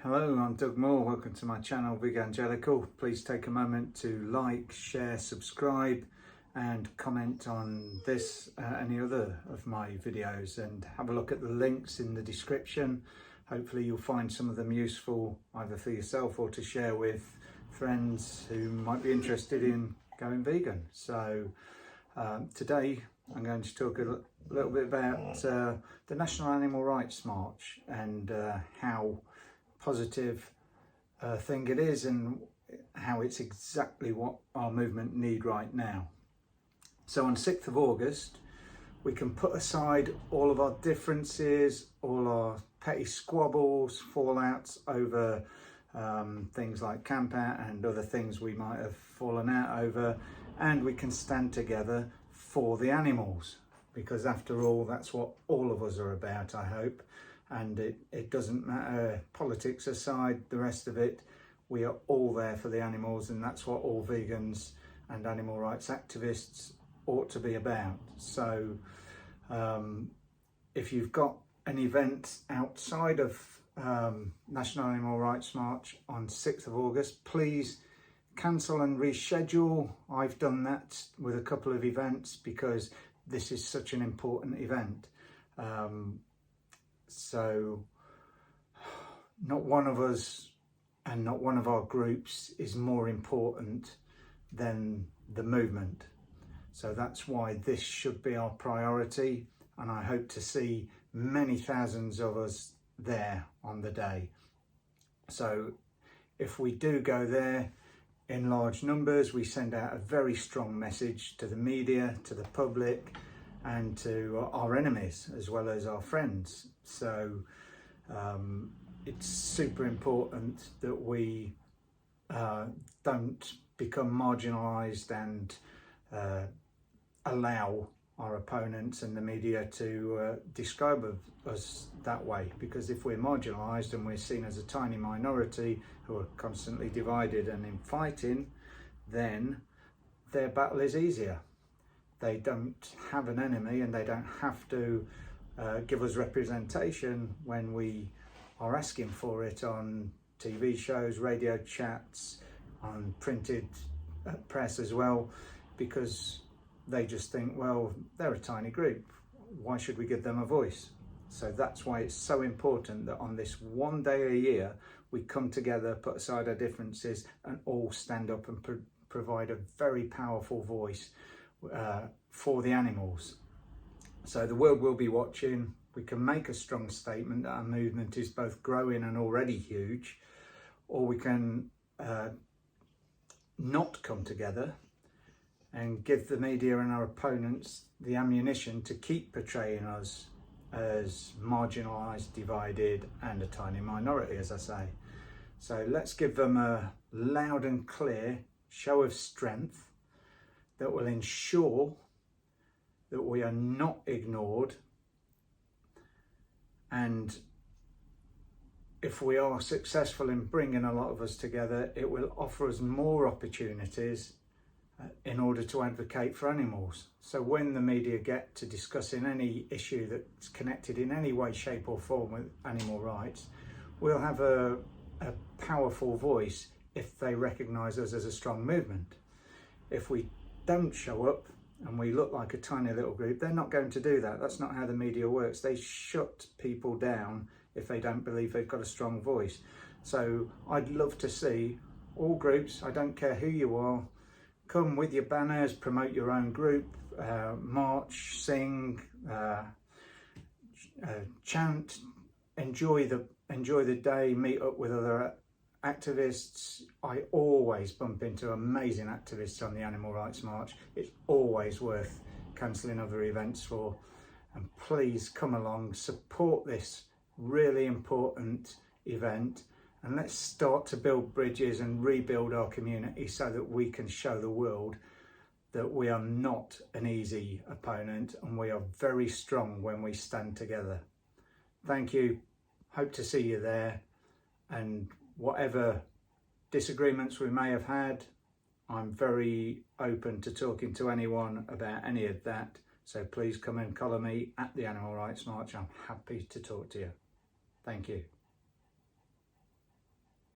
Hello, I'm Doug Maw. Welcome to my channel, Vegangelical. Please take a moment to like, share, subscribe and comment on this, any other of my videos, and have a look at the links in the description. Hopefully you'll find some of them useful either for yourself or to share with friends who might be interested in going vegan. So today I'm going to talk a little bit about the National Animal Rights March and how positive thing it is and how it's exactly what our movement need right now. So on 6th of August we can put aside all of our differences, all our petty squabbles, fallouts over things like camp out and other things we might have fallen out over, and we can stand together for the animals, because after all that's what all of us are about, I hope. And it doesn't matter, politics aside, the rest of it, we are all there for the animals, and that's what all vegans and animal rights activists ought to be about. So if you've got an event outside of National Animal Rights March on 6th of August, please cancel and reschedule. I've done that with a couple of events because this is such an important event. So not one of us and not one of our groups is more important than the movement. So that's why this should be our priority, and I hope to see many thousands of us there on the day. So if we do go there in large numbers, we send out a very strong message to the media, to the public, and to our enemies as well as our friends. So it's super important that we don't become marginalised and allow our opponents and the media to describe us that way, because if we're marginalised and we're seen as a tiny minority who are constantly divided and in fighting, then their battle is easier. They don't have an enemy and they don't have to give us representation when we are asking for it on TV shows, radio chats, on printed press as well, because they just think, well, they're a tiny group, why should we give them a voice? So that's why it's so important that on this one day a year we come together, put aside our differences, and all stand up and provide a very powerful voice for the animals. So the world will be watching. We can make a strong statement that our movement is both growing and already huge, or we can not come together and give the media and our opponents the ammunition to keep portraying us as marginalised, divided and a tiny minority, as I say. So let's give them a loud and clear show of strength that will ensure that we are not ignored, and if we are successful in bringing a lot of us together, it will offer us more opportunities in order to advocate for animals. So when the media get to discussing any issue that's connected in any way, shape or form with animal rights, we'll have a powerful voice if they recognise us as a strong movement. If we don't show up and we look like a tiny little group, they're not going to do that. That's not how the media works. They shut people down if they don't believe they've got a strong voice. So I'd love to see all groups, I don't care who you are, come with your banners, promote your own group, march, sing, chant, enjoy the day, meet up with other activists. I always bump into amazing activists on the Animal Rights March. It's always worth cancelling other events for, and please come along, support this really important event, and let's start to build bridges and rebuild our community so that we can show the world that we are not an easy opponent and we are very strong when we stand together. Thank you, hope to see you there, and whatever disagreements we may have had, I'm very open to talking to anyone about any of that. So please come and collar me at the Animal Rights March. I'm happy to talk to you. Thank you.